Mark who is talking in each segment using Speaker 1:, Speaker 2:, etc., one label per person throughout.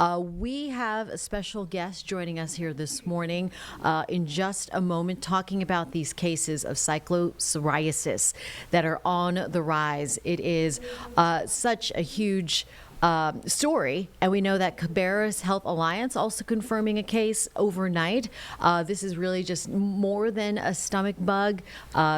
Speaker 1: We have a special guest joining us here this morning in just a moment, talking about these cases of cyclosporiasis that are on the rise. It is such a huge story, and we know that Cabarrus Health Alliance also confirming a case overnight. This is really just more than a stomach bug.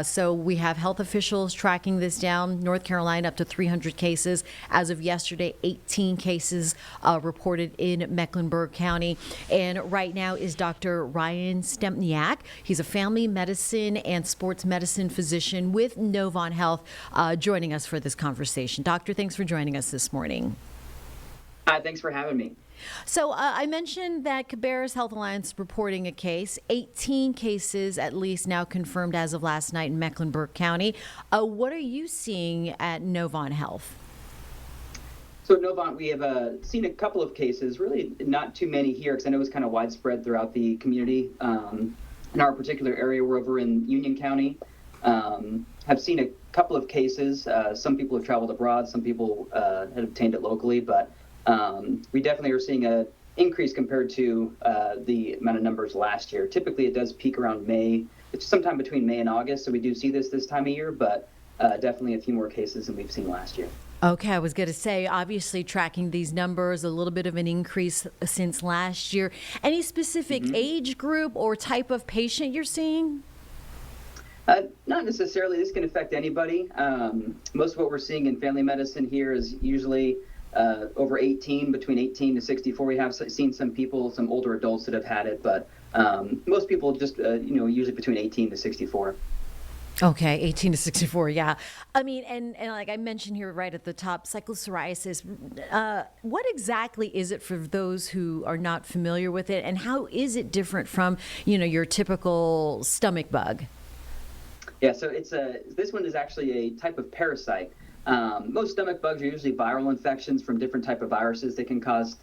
Speaker 1: So we have health officials tracking this down. North Carolina up to 300 cases. As of yesterday, 18 cases reported in Mecklenburg County. And right now is Dr. Ryan Stempniak. He's a family medicine and sports medicine physician with Novant Health, joining us for this conversation. Doctor, thanks for joining us this morning.
Speaker 2: Hi, thanks for having me.
Speaker 1: So I mentioned that Cabarrus Health Alliance reporting a case, 18 cases at least now confirmed as of last night in Mecklenburg County. What are you seeing at Novant Health?
Speaker 2: So at Novant, we have seen a couple of cases, really not too many here because I know it's kind of widespread throughout the community. In our particular area, we're over in Union County. Have seen a couple of cases. Some people have traveled abroad, some people have obtained it locally, but we definitely are seeing an increase compared to the amount of numbers last year. Typically, it does peak around May. It's sometime between May and August, so we do see this time of year, but definitely a few more cases than we've seen last year.
Speaker 1: Okay, I was going to say, obviously tracking these numbers, a little bit of an increase since last year. Any specific age group or type of patient you're seeing?
Speaker 2: Not necessarily. This can affect anybody. Most of what we're seeing in family medicine here is usually over 18, between 18 to 64. We have seen some people, some older adults that have had it, but most people just, usually between 18 to 64.
Speaker 1: Okay, 18 to 64, yeah. I mean, and like I mentioned here right at the top, cyclosporiasis, what exactly is it for those who are not familiar with it, and how is it different from, your typical stomach bug?
Speaker 2: Yeah, so this one is actually a type of parasite. Most stomach bugs are usually viral infections from different type of viruses that can cause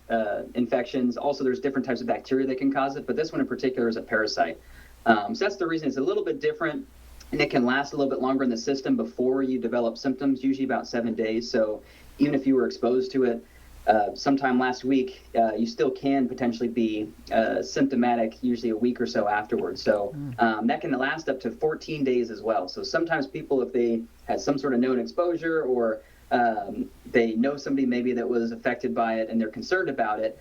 Speaker 2: infections. Also, there's different types of bacteria that can cause it, but this one in particular is a parasite. So that's the reason it's a little bit different, and it can last a little bit longer in the system before you develop symptoms, usually about 7 days. So even if you were exposed to it sometime last week, you still can potentially be symptomatic usually a week or so afterwards. So that can last up to 14 days as well. So sometimes people, if they had some sort of known exposure or they know somebody maybe that was affected by it and they're concerned about it,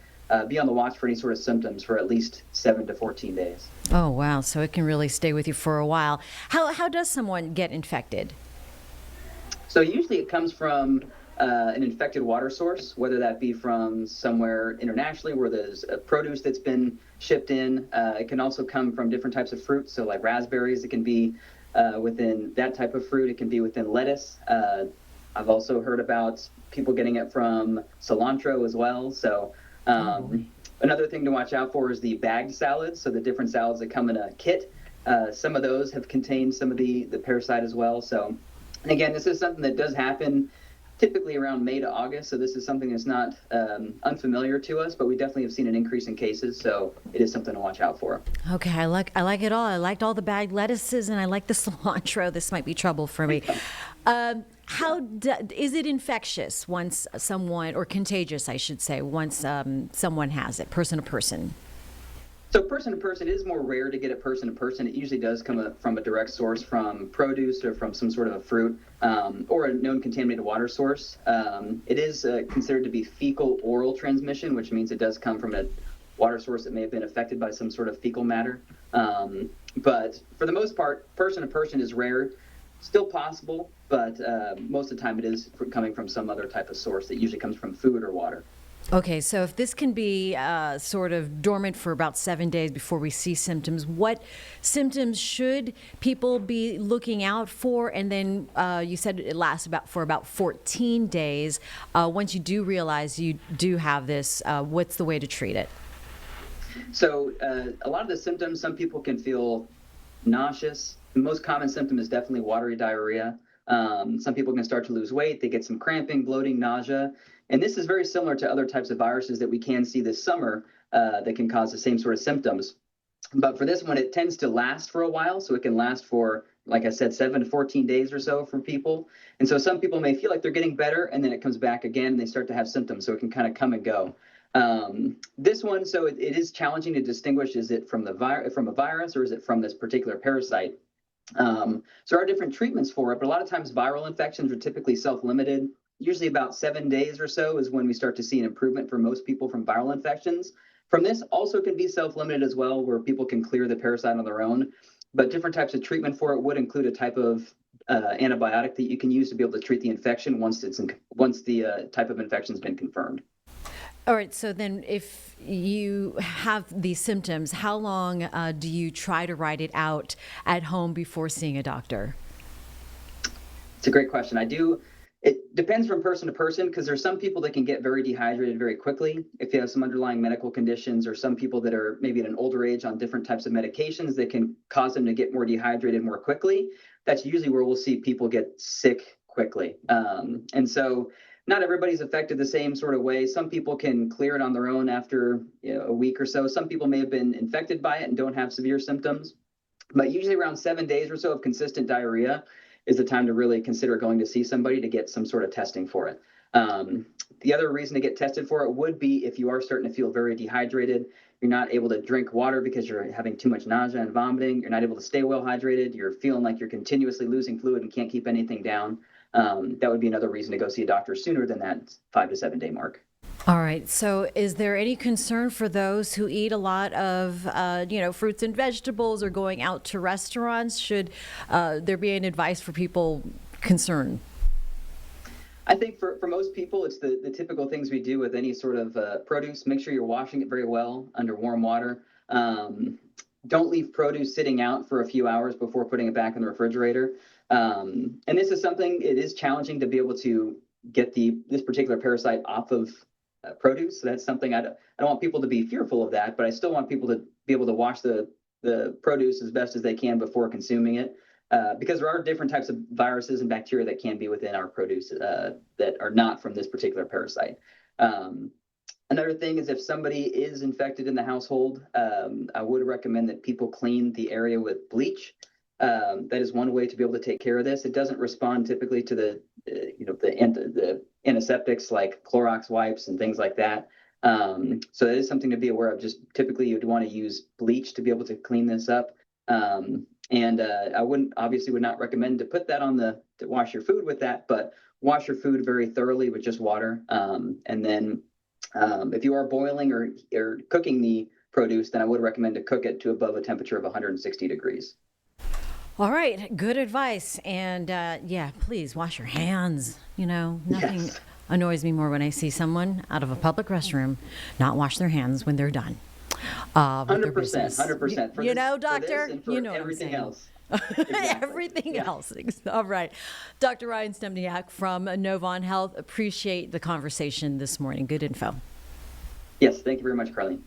Speaker 2: be on the watch for any sort of symptoms for at least 7 to 14 days.
Speaker 1: Oh, wow. So it can really stay with you for a while. How does someone get infected?
Speaker 2: So usually it comes from an infected water source, whether that be from somewhere internationally where there's a produce that's been shipped in. It can also come from different types of fruit, so like raspberries. It can be within that type of fruit. It can be within lettuce. I've also heard about people getting it from cilantro as well. So another thing to watch out for is the bagged salads, so the different salads that come in a kit. Some of those have contained some of the parasite as well. So, and again, this is something that does happen typically around May to August, so this is something that's not unfamiliar to us, but we definitely have seen an increase in cases, so it is something to watch out for.
Speaker 1: Okay, I like it all. I liked all the bagged lettuces, and I like the cilantro. This might be trouble for me. Is it infectious once someone, or contagious, I should say, once someone has it, person to person?
Speaker 2: So person to person, it is more rare to get it person to person. It usually does come from a direct source from produce or from some sort of a fruit or a known contaminated water source. It is considered to be fecal oral transmission, which means it does come from a water source that may have been affected by some sort of fecal matter. But for the most part, person to person is rare. Still possible, but most of the time it is coming from some other type of source that usually comes from food or water.
Speaker 1: Okay, so if this can be sort of dormant for about 7 days before we see symptoms, what symptoms should people be looking out for? And then you said it lasts for about 14 days. Once you do realize you do have this, what's the way to treat it?
Speaker 2: So a lot of the symptoms, some people can feel nauseous. The most common symptom is definitely watery diarrhea. Some people can start to lose weight. They get some cramping, bloating, nausea. And this is very similar to other types of viruses that we can see this summer that can cause the same sort of symptoms. But for this one, it tends to last for a while. So it can last for, like I said, 7 to 14 days or so for people. And so some people may feel like they're getting better, and then it comes back again, and they start to have symptoms. So it can kind of come and go. This one, so it is challenging to distinguish, is it from from a virus or is it from this particular parasite? So there are different treatments for it, but a lot of times viral infections are typically self-limited. Usually about 7 days or so is when we start to see an improvement for most people from viral infections. From this also can be self-limited as well, where people can clear the parasite on their own. But different types of treatment for it would include a type of antibiotic that you can use to be able to treat the infection once the type of infection has been confirmed.
Speaker 1: All right. So then if you have these symptoms, how long do you try to ride it out at home before seeing a doctor?
Speaker 2: It's a great question. It depends from person to person because there's some people that can get very dehydrated very quickly if you have some underlying medical conditions, or some people that are maybe at an older age on different types of medications that can cause them to get more dehydrated more quickly. That's usually where we'll see people get sick quickly. And so not everybody's affected the same sort of way. Some people can clear it on their own after a week or so. Some people may have been infected by it and don't have severe symptoms. But usually around 7 days or so of consistent diarrhea is the time to really consider going to see somebody to get some sort of testing for it. The other reason to get tested for it would be if you are starting to feel very dehydrated, you're not able to drink water because you're having too much nausea and vomiting, you're not able to stay well hydrated, you're feeling like you're continuously losing fluid and can't keep anything down. That would be another reason to go see a doctor sooner than that 5 to 7 day mark.
Speaker 1: All right. So is there any concern for those who eat a lot of, fruits and vegetables or going out to restaurants? Should there be any advice for people concerned?
Speaker 2: I think for most people, it's the typical things we do with any sort of produce. Make sure you're washing it very well under warm water. Don't leave produce sitting out for a few hours before putting it back in the refrigerator. And this is something, it is challenging to be able to get this particular parasite off of produce. So that's something I don't want people to be fearful of that, but I still want people to be able to wash the produce as best as they can before consuming it. Because there are different types of viruses and bacteria that can be within our produce that are not from this particular parasite. Another thing is if somebody is infected in the household, I would recommend that people clean the area with bleach. That is one way to be able to take care of this. It doesn't respond typically to the antiseptics like Clorox wipes and things like that. So that is something to be aware of. Just typically you'd want to use bleach to be able to clean this up. And I would not recommend to put that to wash your food with that, but wash your food very thoroughly with just water. And then if you are boiling or cooking the produce, then I would recommend to cook it to above a temperature of 160 degrees.
Speaker 1: All right. Good advice. And please wash your hands. Nothing
Speaker 2: Yes.
Speaker 1: annoys me more when I see someone out of a public restroom not wash their hands when they're done.
Speaker 2: 100%, 100%.
Speaker 1: Doctor,
Speaker 2: you know everything else. Exactly.
Speaker 1: Everything else. All right. Dr. Ryan Stempniak from Novant Health. Appreciate the conversation this morning. Good info.
Speaker 2: Yes, thank you very much, Carlene.